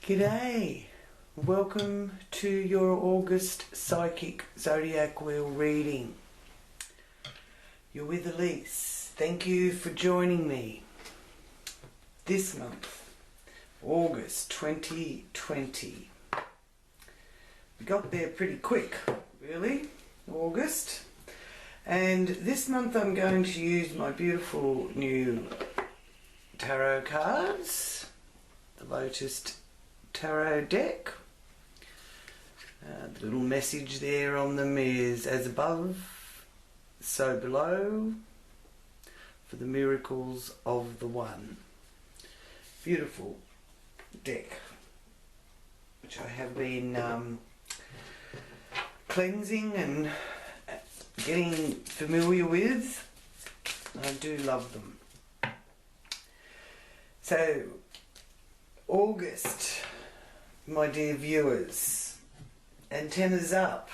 G'day, welcome to your August Psychic Zodiac Wheel reading. You're with Elise. Thank you for joining me this month, August 2020. We got there pretty quick, really, August. And this month I'm going to use my beautiful new tarot cards, the Lotus Tarot deck. The little message there on them is, as above, so below, for the miracles of the one. Beautiful deck, which I have been cleansing and getting familiar with. I do love them. So, August, my dear viewers, antennas up.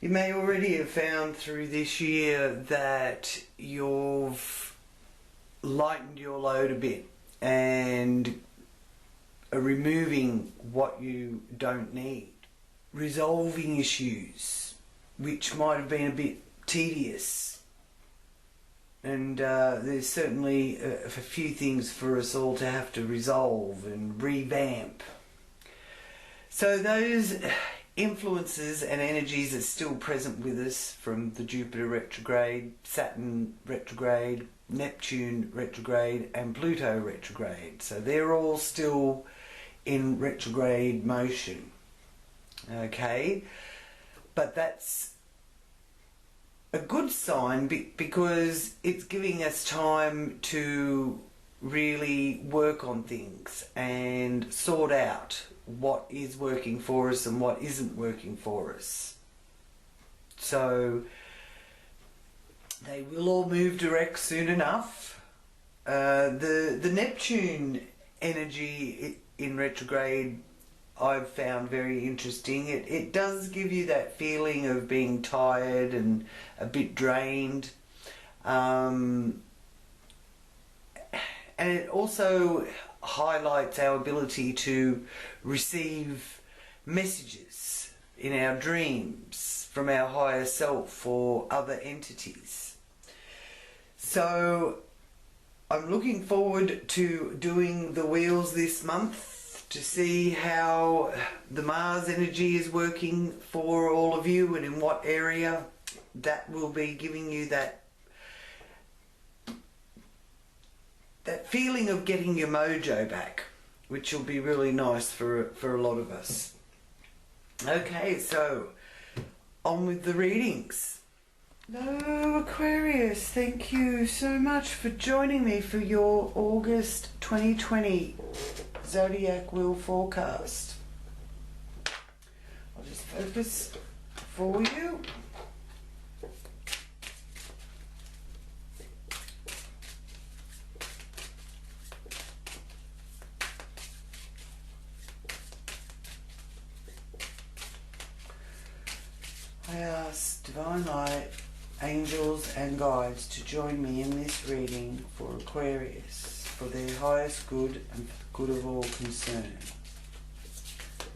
You may already have found through this year that you've lightened your load a bit and are removing what you don't need, resolving issues which might have been a bit tedious. And there's certainly a few things for us all to have to resolve and revamp. So those influences and energies are still present with us from the Jupiter retrograde, Saturn retrograde, Neptune retrograde and Pluto retrograde. So they're all still in retrograde motion. Okay, but that's a good sign because it's giving us time to really work on things and sort out what is working for us and what isn't working for us. So they will all move direct soon enough. The Neptune energy in retrograde I've found very interesting. It does give you that feeling of being tired and a bit drained. And it also highlights our ability to receive messages in our dreams from our higher self or other entities. So I'm looking forward to doing the wheels this month to see how the Mars energy is working for all of you and in what area. That will be giving you that feeling of getting your mojo back, which will be really nice for a lot of us. Okay, so on with the readings. Hello Aquarius, thank you so much for joining me for your August 2020 Zodiac Wheel forecast. I'll just focus for you. I ask Divine Light, angels and guides to join me in this reading for Aquarius, for their highest good and for the good of all concerned.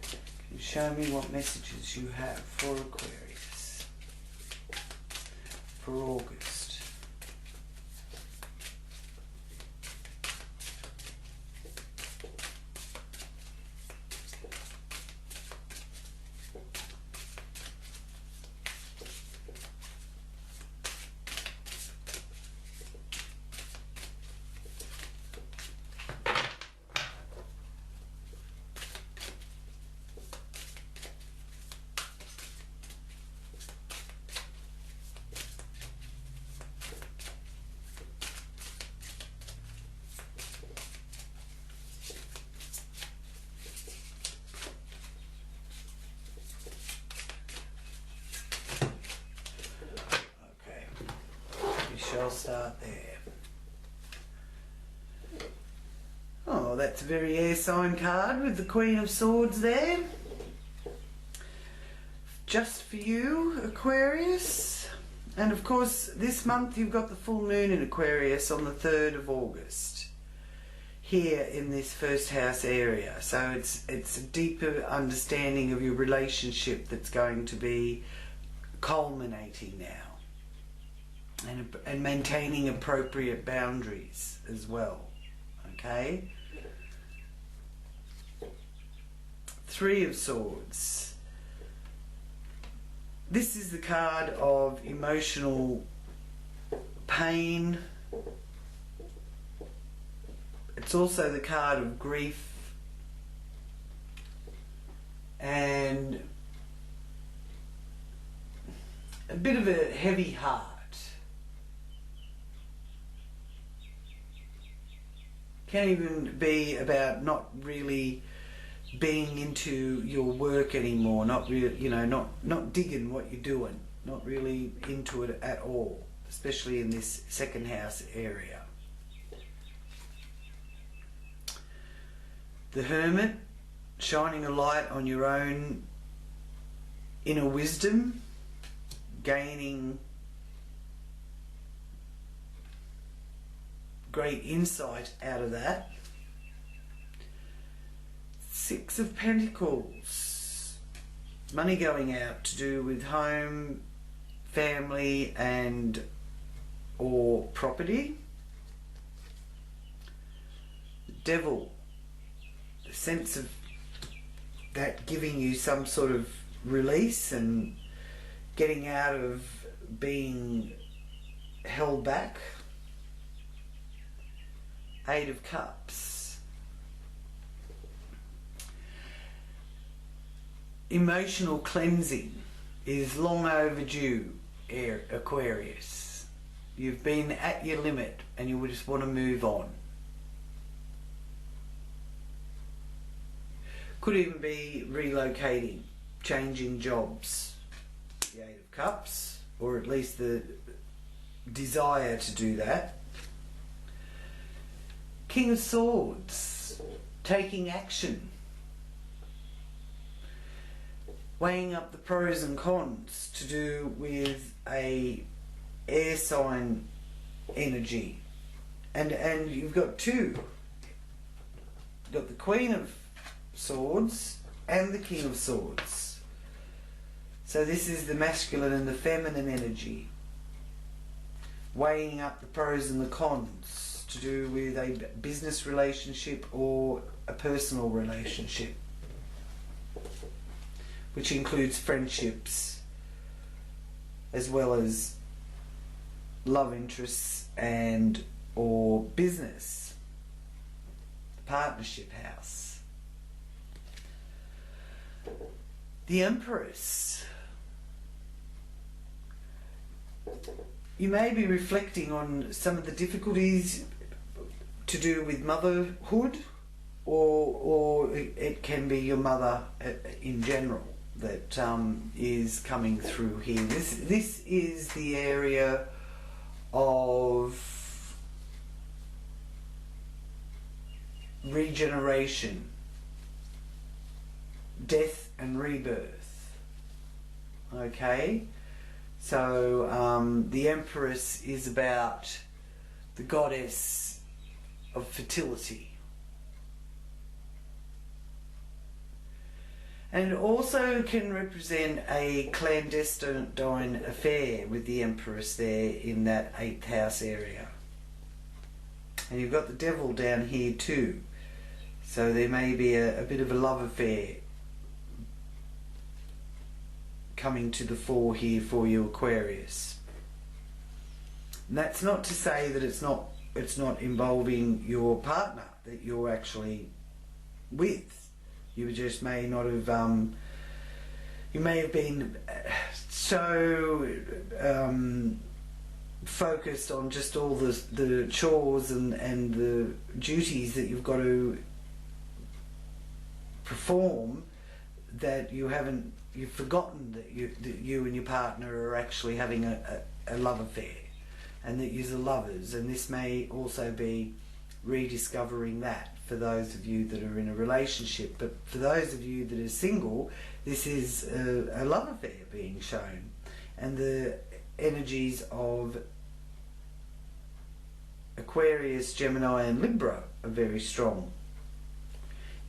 Can you show me what messages you have for Aquarius for August? I'll start there. Oh, that's a very air sign card with the Queen of Swords there. Just for you, Aquarius. And of course, this month you've got the full moon in Aquarius on the 3rd of August. here in this first house area. So it's a deeper understanding of your relationship that's going to be culminating now, and maintaining appropriate boundaries as well. Okay. Three of Swords. This is the card of emotional pain. It's also the card of grief and a bit of a heavy heart. Can even be about not really being into your work anymore, not really, not digging what you're doing, not really into it at all, especially in this second house area. The Hermit, shining a light on your own inner wisdom, gaining great insight out of that. Six of Pentacles, money going out to do with home, family and or property. The Devil, the sense of that giving you some sort of release and getting out of being held back. Eight of Cups. Emotional cleansing is long overdue, Aquarius. You've been at your limit and you just want to move on. Could even be relocating, changing jobs. The Eight of Cups, or at least the desire to do that. King of Swords, taking action. Weighing up the pros and cons to do with a air sign energy. And you've got two. You've got the Queen of Swords and the King of Swords. So this is the masculine and the feminine energy. Weighing up the pros and the cons to do with a business relationship or a personal relationship, which includes friendships as well as love interests and or business. The Partnership house. The Empress. You may be reflecting on some of the difficulties to do with motherhood, or it can be your mother in general that is coming through here. This is the area of regeneration, death and rebirth. Okay, so the Empress is about the goddess of fertility. And it also can represent a clandestine affair with the Empress there in that 8th house area. And you've got the Devil down here too. So there may be a bit of a love affair coming to the fore here for you, Aquarius. And that's not to say that it's not involving your partner that you're actually with. You just may not have, you may have been so focused on just all the chores and the duties that you've got to perform that you've forgotten that you and your partner are actually having a love affair, and that you're lovers. And this may also be rediscovering that for those of you that are in a relationship. But for those of you that are single, this is a love affair being shown. And the energies of Aquarius, Gemini and Libra are very strong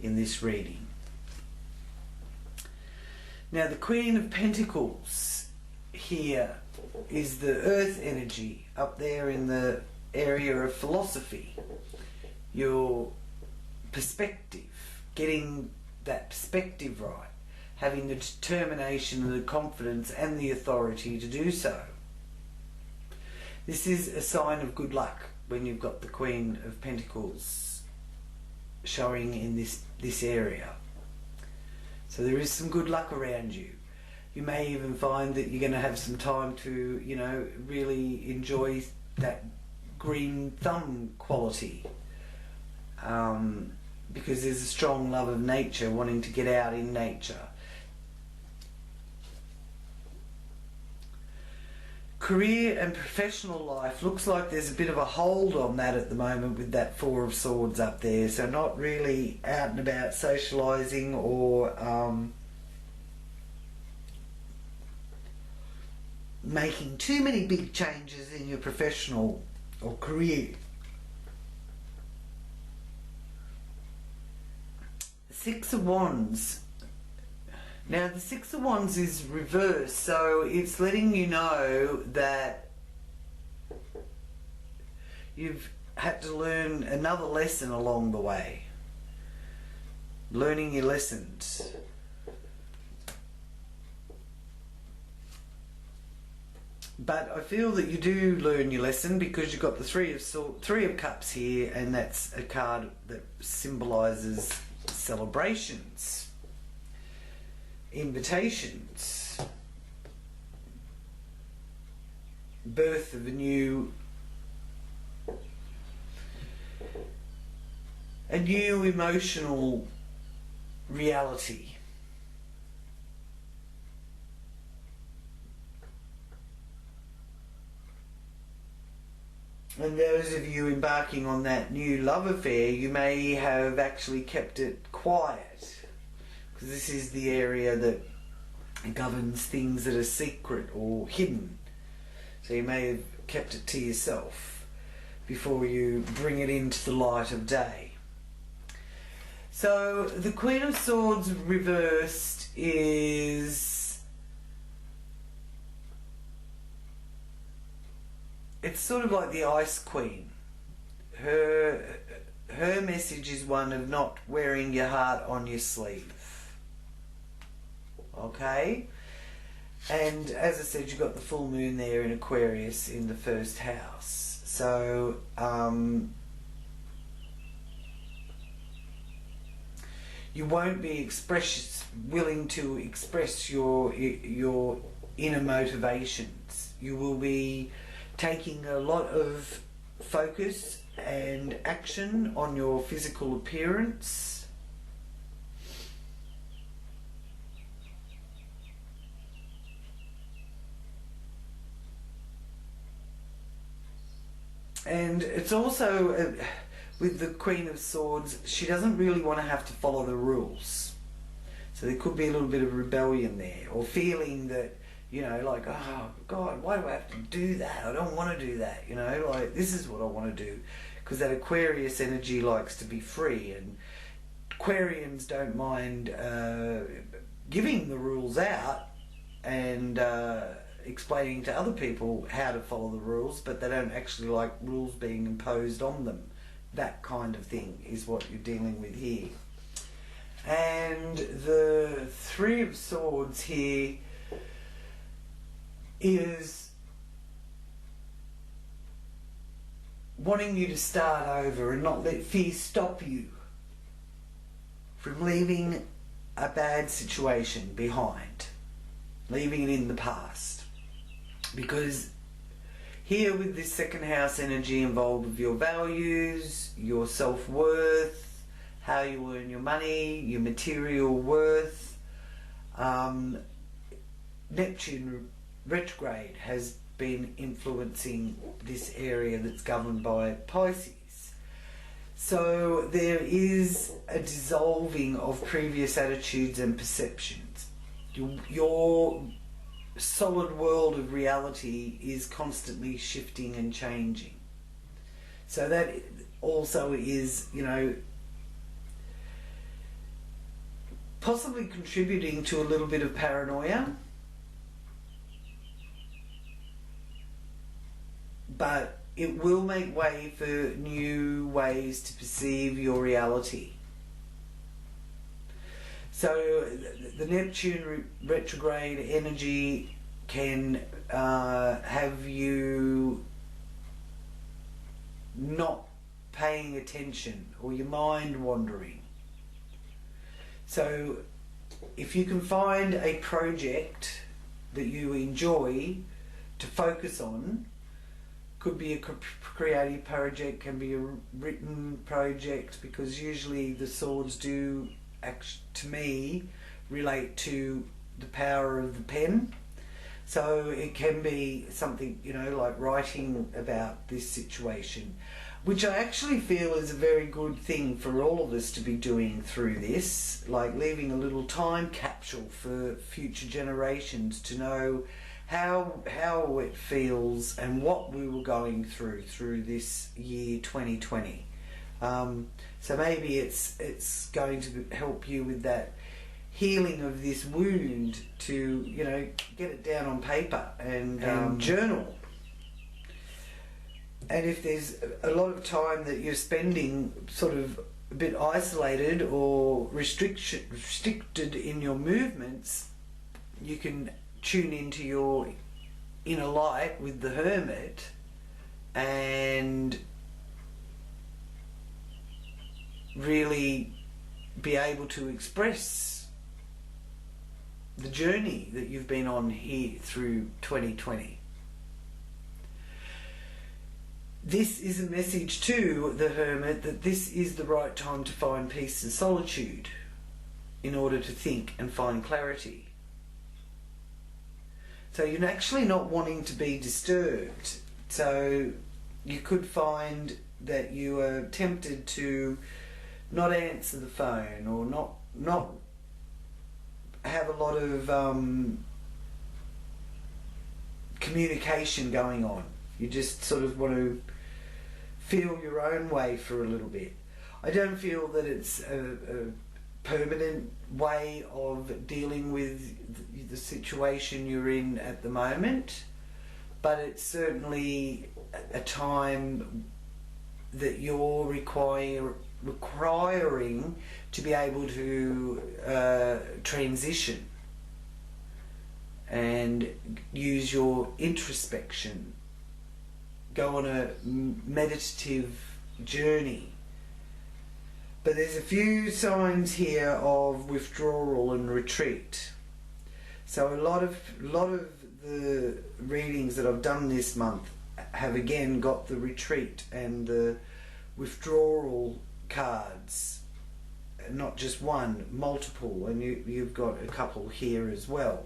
in this reading. Now the Queen of Pentacles here is the earth energy up there in the area of philosophy. Your perspective, getting that perspective right, having the determination and the confidence and the authority to do so. This is a sign of good luck when you've got the Queen of Pentacles showing in this area. So there is some good luck around you. You may even find that you're going to have some time to, you know, really enjoy that green thumb quality. Because there's a strong love of nature, wanting to get out in nature. Career and professional life looks like there's a bit of a hold on that at the moment with that Four of Swords up there. So not really out and about socialising or making too many big changes in your professional or career. Six of Wands. Now the Six of Wands is reversed, so it's letting you know that you've had to learn another lesson along the way. Learning your lessons. But I feel that you do learn your lesson because you've got the Three of Cups here, and that's a card that symbolises celebrations, invitations, birth of a new emotional reality. And those of you embarking on that new love affair, you may have actually kept it quiet, because this is the area that governs things that are secret or hidden. So you may have kept it to yourself before you bring it into the light of day. So the Queen of Swords reversed is... it's sort of like the Ice Queen. Her message is one of not wearing your heart on your sleeve. Okay? And as I said, you've got the full moon there in Aquarius in the first house. So, you won't be willing to express your inner motivations. You will be taking a lot of focus and action on your physical appearance. And it's also, with the Queen of Swords, she doesn't really want to have to follow the rules. So there could be a little bit of rebellion there, or feeling that, you know, like, oh God, why do I have to do that? I don't want to do that, you know, like, this is what I want to do. Because that Aquarius energy likes to be free, and Aquarians don't mind giving the rules out and explaining to other people how to follow the rules, but they don't actually like rules being imposed on them. That kind of thing is what you're dealing with here. And the Three of Swords here is wanting you to start over and not let fear stop you from leaving a bad situation behind, leaving it in the past. Because here with this second house energy involved with your values, your self-worth, how you earn your money, your material worth, Neptune retrograde has been influencing this area that's governed by Pisces. So there is a dissolving of previous attitudes and perceptions. Your solid world of reality is constantly shifting and changing. So that also is, you know, possibly contributing to a little bit of paranoia. But it will make way for new ways to perceive your reality. So the Neptune retrograde energy can have you not paying attention or your mind wandering. So if you can find a project that you enjoy to focus on, could be a creative project, can be a written project, because usually the swords do, to me, relate to the power of the pen. So it can be something, you know, like writing about this situation, which I actually feel is a very good thing for all of us to be doing through this, like leaving a little time capsule for future generations to know how it feels and what we were going through this year 2020. So maybe it's going to help you with that healing of this wound, to, you know, get it down on paper and journal. And if there's a lot of time that you're spending sort of a bit isolated or restricted in your movements, you can tune into your inner light with the Hermit and really be able to express the journey that you've been on here through 2020. This is a message to the Hermit that this is the right time to find peace and solitude in order to think and find clarity. So you're actually not wanting to be disturbed. So you could find that you are tempted to not answer the phone, or not have a lot of communication going on. You just sort of want to feel your own way for a little bit. I don't feel that it's a permanent way of dealing with the situation you're in at the moment, but it's certainly a time that you're requiring to be able to transition and use your introspection, go on a meditative journey. But there's a few signs here of withdrawal and retreat. So a lot of the readings that I've done this month have again got the retreat and the withdrawal cards, not just one, multiple, and you've got a couple here as well.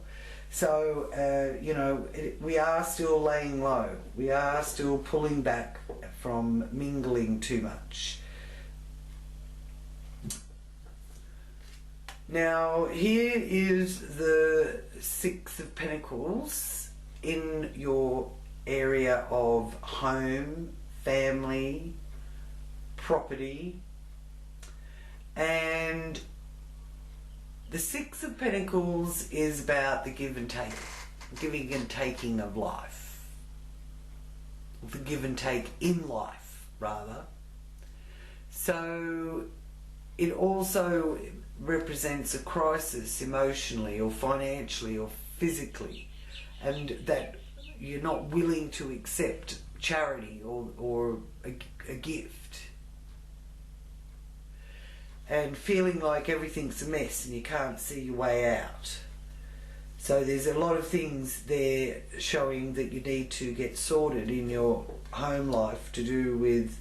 So you know, we are still laying low. We are still pulling back from mingling too much. Now here is the Six of Pentacles in your area of home, family, property, and the Six of Pentacles is about the give and take, giving and taking of life, the give and take in life rather. So it also represents a crisis emotionally or financially or physically, and that you're not willing to accept charity or a gift, and feeling like everything's a mess and you can't see your way out. So there's a lot of things there showing that you need to get sorted in your home life, to do with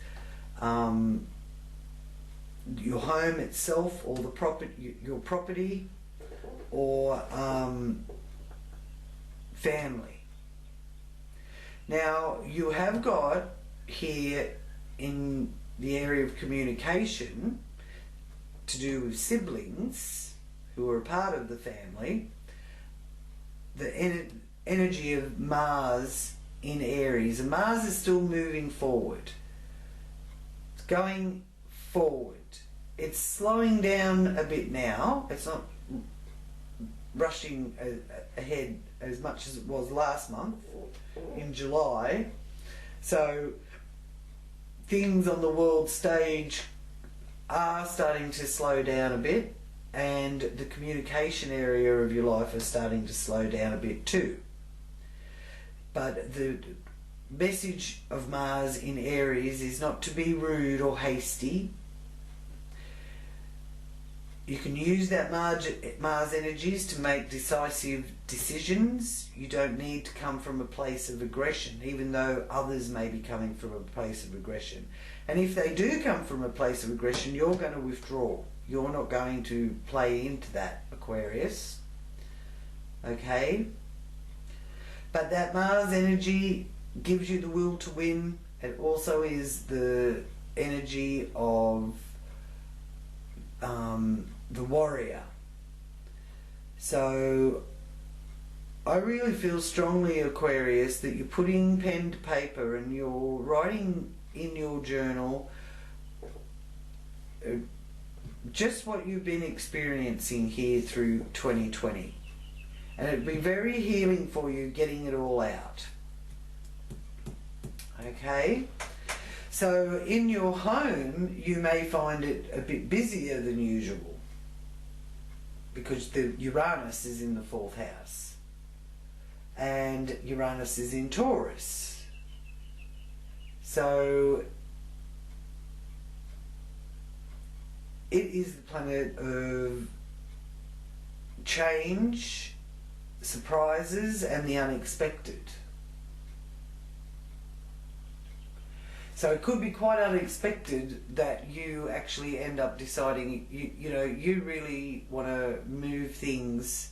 your home itself, or the your property, or family. Now you have got here in the area of communication, to do with siblings who are a part of the family, the energy of Mars in Aries, and Mars is still moving forward. It's going forward. It's slowing down a bit now. It's not rushing ahead as much as it was last month in July. So things on the world stage are starting to slow down a bit, and the communication area of your life is starting to slow down a bit too. But the message of Mars in Aries is not to be rude or hasty. You can use that Mars energies to make decisive decisions. You don't need to come from a place of aggression, even though others may be coming from a place of aggression. And if they do come from a place of aggression, you're going to withdraw. You're not going to play into that, Aquarius. Okay? But that Mars energy gives you the will to win. It also is the energy of the warrior. So I really feel strongly, Aquarius, that you're putting pen to paper and you're writing in your journal just what you've been experiencing here through 2020. And it'd be very healing for you getting it all out. Okay? So in your home, you may find it a bit busier than usual because the Uranus is in the 4th house and Uranus is in Taurus. So it is the planet of change, surprises, and the unexpected. So it could be quite unexpected that you actually end up deciding, you really want to move things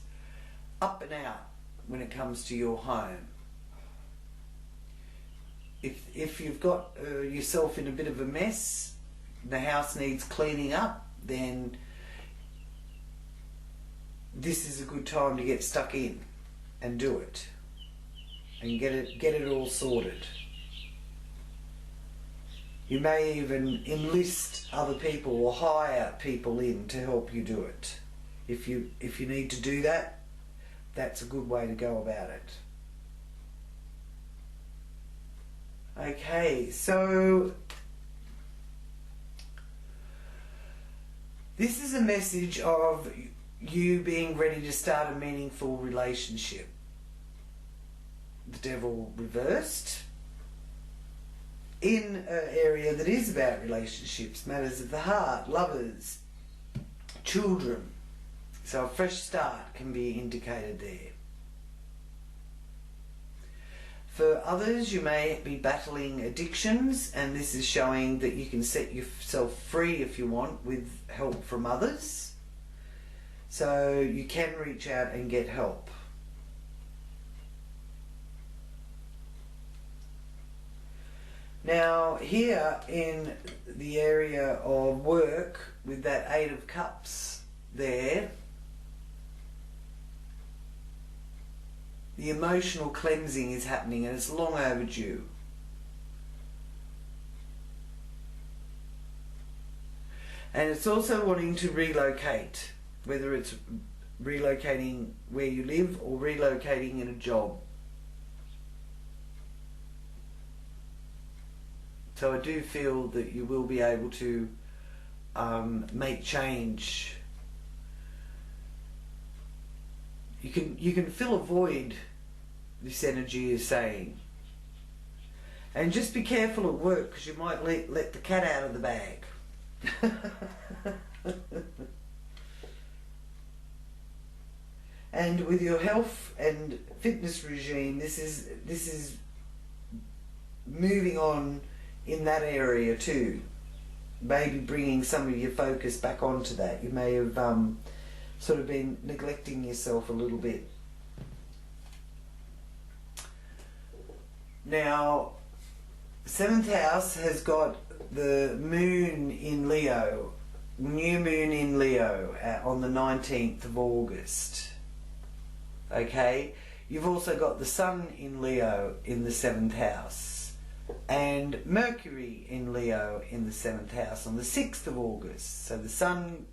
up and out when it comes to your home. If you've got yourself in a bit of a mess, the house needs cleaning up, then this is a good time to get stuck in and do it and get it all sorted. You may even enlist other people or hire people in to help you do it. If you need to do that, that's a good way to go about it. Okay, so this is a message of you being ready to start a meaningful relationship. The Devil reversed. In an area that is about relationships, matters of the heart, lovers, children. So a fresh start can be indicated there. For others, you may be battling addictions, and this is showing that you can set yourself free if you want with help from others. So you can reach out and get help. Now here in the area of work with that 8 of Cups there, the emotional cleansing is happening and it's long overdue. And it's also wanting to relocate, whether it's relocating where you live or relocating in a job. So I do feel that you will be able to make change. You can fill a void, this energy is saying. And just be careful at work because you might let the cat out of the bag. And with your health and fitness regime, this is moving on in that area too. Maybe bringing some of your focus back onto that. You may have sort of been neglecting yourself a little bit. Now, 7th house has got the moon in Leo, new moon in Leo on the 19th of August. Okay, you've also got the sun in Leo in the 7th house. and Mercury in Leo in the 7th house on the 6th of August. So the Sun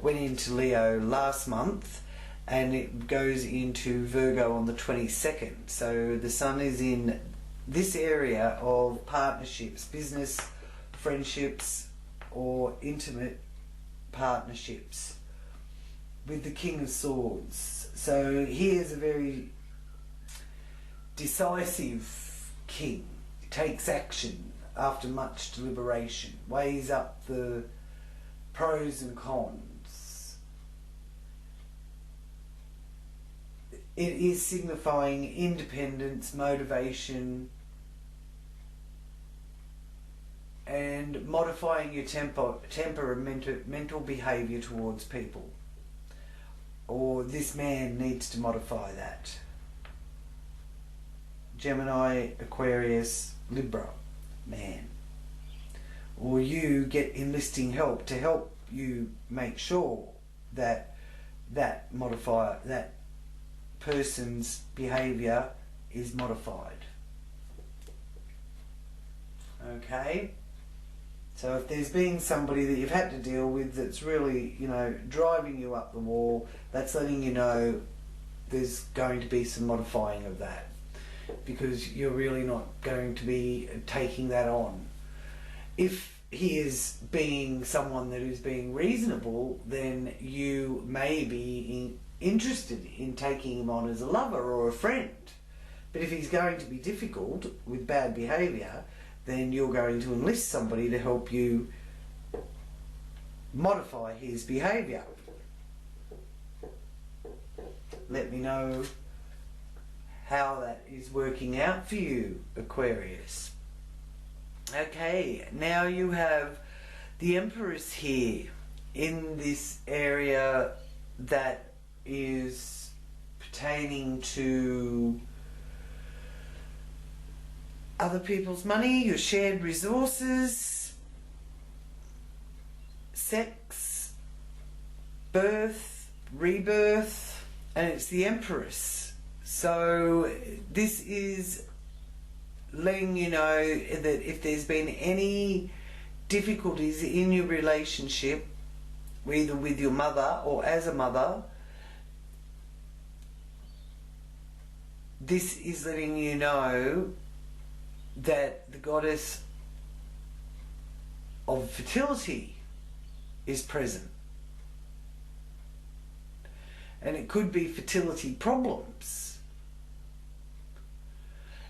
went into Leo last month, and it goes into Virgo on the 22nd. So the Sun is in this area of partnerships, business, friendships, or intimate partnerships with the King of Swords. So he is a very decisive king. He takes action after much deliberation, weighs up the pros and cons. It is signifying independence, motivation, and modifying your temper and mental behaviour towards people. Or this man needs to modify that. Gemini, Aquarius, Libra, man. Or you get enlisting help to help you make sure that that person's behaviour is modified. Okay? So if there's been somebody that you've had to deal with that's really, driving you up the wall, that's letting you know there's going to be some modifying of that, because you're really not going to be taking that on. If he is being someone that is being reasonable, then you may be interested in taking him on as a lover or a friend. But if he's going to be difficult with bad behaviour, then you're going to enlist somebody to help you modify his behaviour. Let me know how that is working out for you, Aquarius. Okay, now you have the Empress here in this area that is pertaining to other people's money, your shared resources, sex, birth, rebirth, and it's the Empress. So this is letting you know that if there's been any difficulties in your relationship, either with your mother or as a mother, this is letting you know that the goddess of fertility is present. And it could be fertility problems.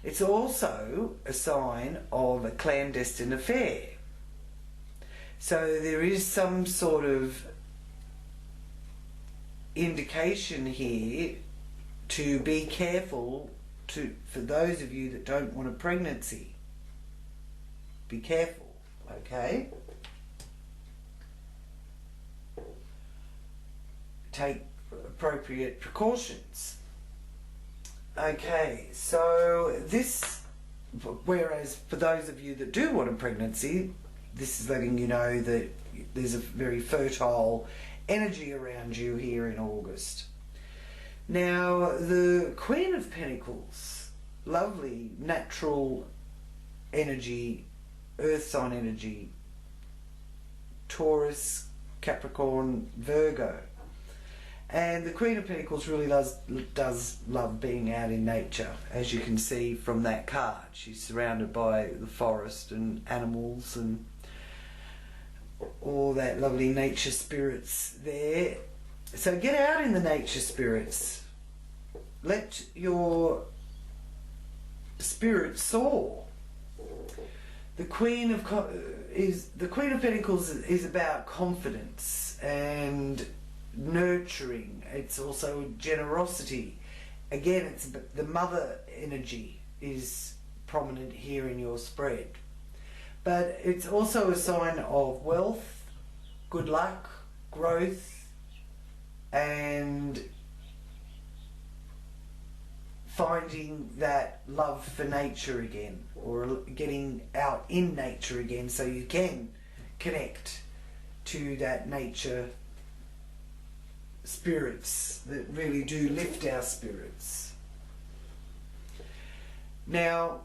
It's also a sign of a clandestine affair. So there is some sort of indication here to be careful for those of you that don't want a pregnancy. Be careful, okay? Take appropriate precautions. Okay, so whereas for those of you that do want a pregnancy, this is letting you know that there's a very fertile energy around you here in August. Now, the Queen of Pentacles, lovely natural energy, earth sign energy, Taurus, Capricorn, Virgo. And the Queen of Pentacles really does love being out in nature, as you can see from that card. She's surrounded by the forest and animals and all that lovely nature spirits there. So get out in the nature spirits. Let your spirit soar. The Queen of Pentacles is about confidence and nurturing. It's also generosity. Again, it's the mother energy is prominent here in your spread. But it's also a sign of wealth, good luck, growth, and finding that love for nature again, or getting out in nature again so you can connect to that nature spirits that really do lift our spirits. Now,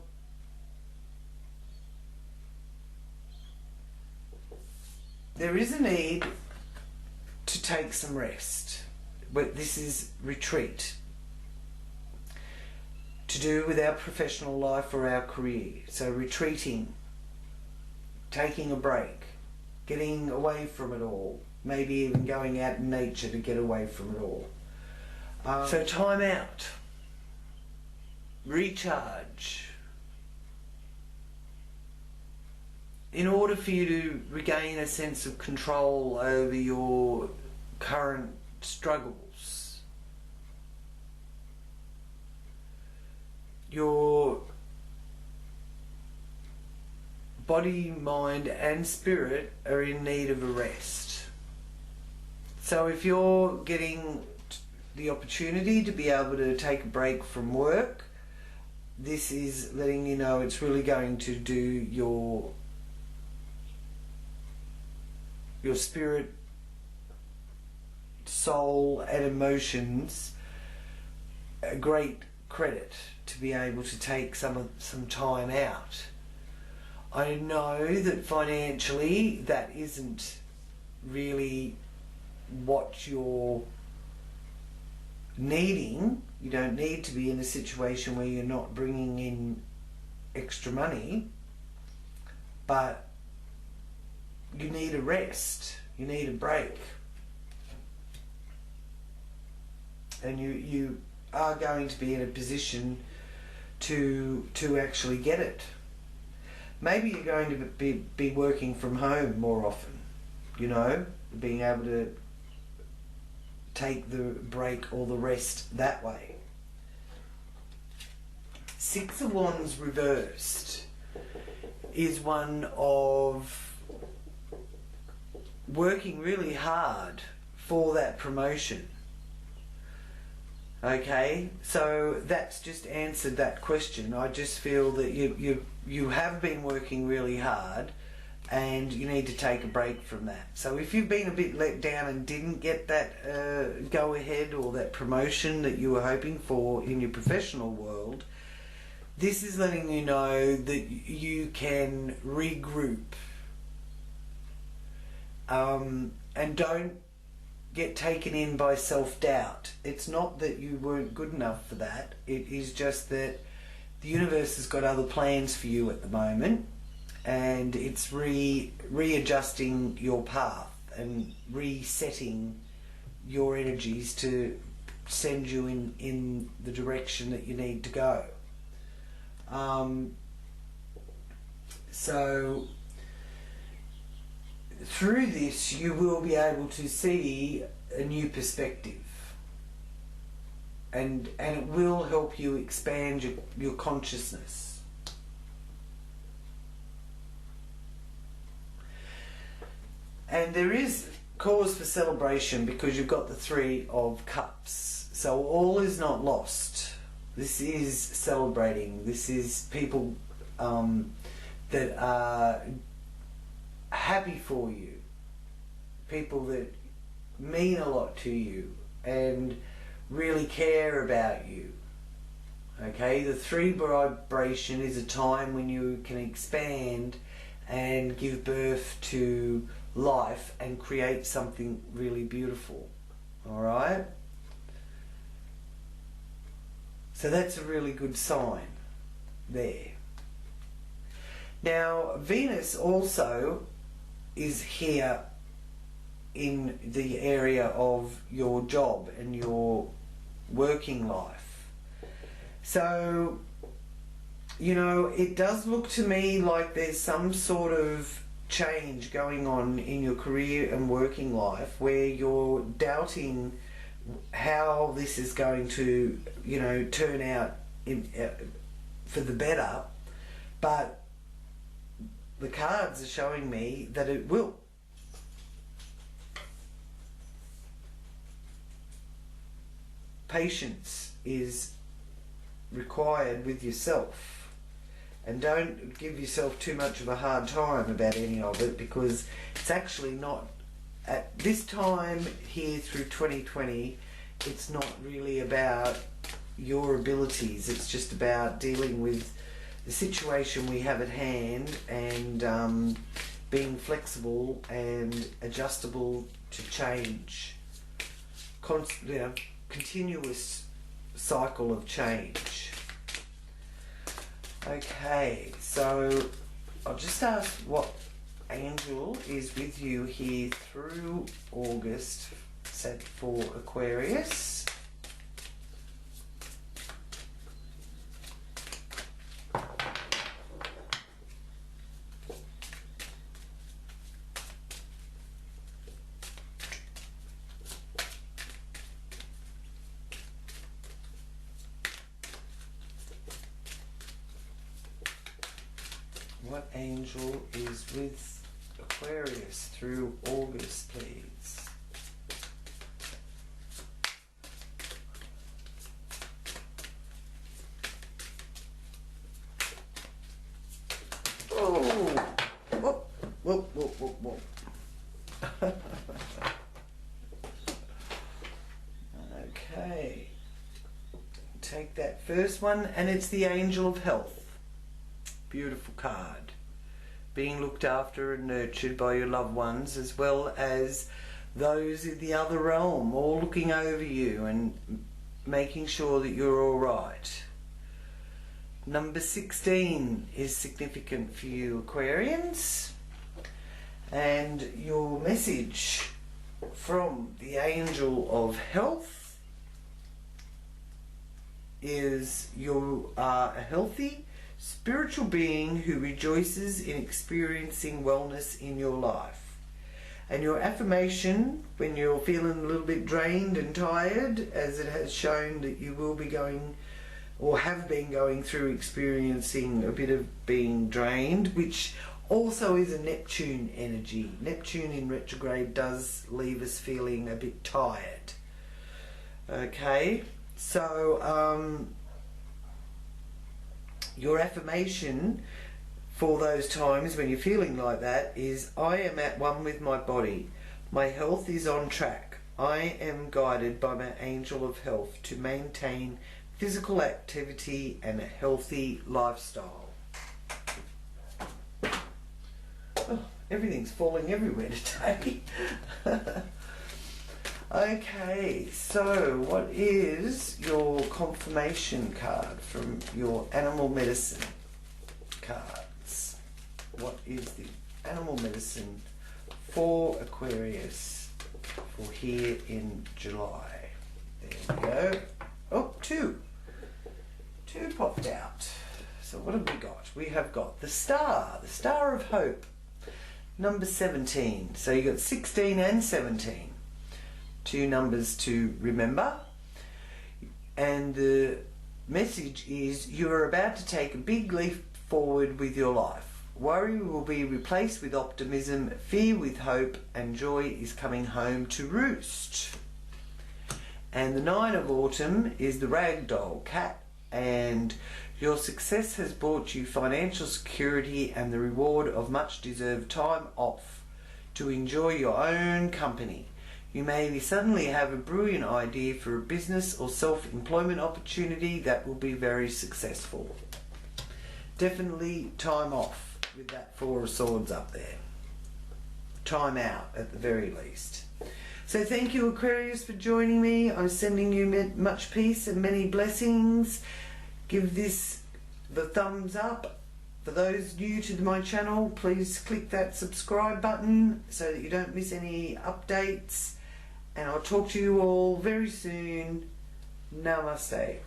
there is a need to take some rest, but this is retreat, to do with our professional life or our career. So retreating, taking a break, getting away from it all, maybe even going out in nature to get away from it all. So time out, recharge. In order for you to regain a sense of control over your current struggles, your body, mind and spirit are in need of a rest. So if you're getting the opportunity to be able to take a break from work, this is letting you know it's really going to do your spirit, soul and emotions a great credit to be able to take some time out. I know that financially that isn't really what you're needing. You don't need to be in a situation where you're not bringing in extra money, but you need a rest, you need a break, and you are going to be in a position to actually get it. Maybe you're going to be working from home more often, you know, being able to take the break or the rest that way. Six of Wands reversed is one of working really hard for that promotion. Okay, so that's just answered that question. I just feel that you have been working really hard and you need to take a break from that. So if you've been a bit let down and didn't get that go ahead or that promotion that you were hoping for in your professional world, this is letting you know that you can regroup. And don't get taken in by self-doubt. It's not that you weren't good enough for that. It is just that the universe has got other plans for you at the moment, and it's readjusting your path and resetting your energies to send you in the direction that you need to go. So through this you will be able to see a new perspective, and it will help you expand your consciousness. And there is cause for celebration because you've got the Three of Cups, so all is not lost. This is celebrating. This is people that are happy for you, people that mean a lot to you and really care about you. Okay, the three vibration is a time when you can expand and give birth to life and create something really beautiful. All right, so that's a really good sign there. Now Venus also is here in the area of your job and your working life. So, you know, it does look to me like there's some sort of change going on in your career and working life where you're doubting how this is going to, you know, turn out for the better, but the cards are showing me that it will. Patience is required with yourself, and don't give yourself too much of a hard time about any of it, because it's actually not, at this time here through 2020, it's not really about your abilities. It's just about dealing with the situation we have at hand and being flexible and adjustable to change. Continuous cycle of change. Okay, so I'll just ask what angel is with you here through August, set for Aquarius. What angel is with Aquarius through August, please? Oh! Whoop, whoop, whoop, whoop, whoop. Okay. Take that first one, and it's the Angel of Health. Beautiful card. Being looked after and nurtured by your loved ones, as well as those in the other realm, all looking over you and making sure that you're all right. Number 16 is significant for you, Aquarians. And your message from the Angel of Health is you are a healthy spiritual being who rejoices in experiencing wellness in your life. And your affirmation when you're feeling a little bit drained and tired, as it has shown that you will be going or have been going through experiencing a bit of being drained, which also is a Neptune energy. Neptune in retrograde does leave us feeling a bit tired. Okay, so your affirmation for those times when you're feeling like that is, I am at one with my body. My health is on track. I am guided by my angel of health to maintain physical activity and a healthy lifestyle. Oh, everything's falling everywhere today. Okay, so what is your confirmation card from your animal medicine cards? What is the animal medicine for Aquarius for here in July? There we go. Oh, two popped out. So what have we got? We have got the Star of Hope, number 17. So you got 16 and 17. Two numbers to remember, and the message is you are about to take a big leap forward with your life. Worry will be replaced with optimism, fear with hope, and joy is coming home to roost. And the 9 of Autumn is the Ragdoll Cat, and your success has brought you financial security and the reward of much deserved time off to enjoy your own company. You may suddenly have a brilliant idea for a business or self-employment opportunity that will be very successful. Definitely time off with that 4 of Swords up there. Time out at the very least. So thank you, Aquarius, for joining me. I'm sending you much peace and many blessings. Give this the thumbs up. For those new to my channel, please click that subscribe button so that you don't miss any updates. And I'll talk to you all very soon. Namaste.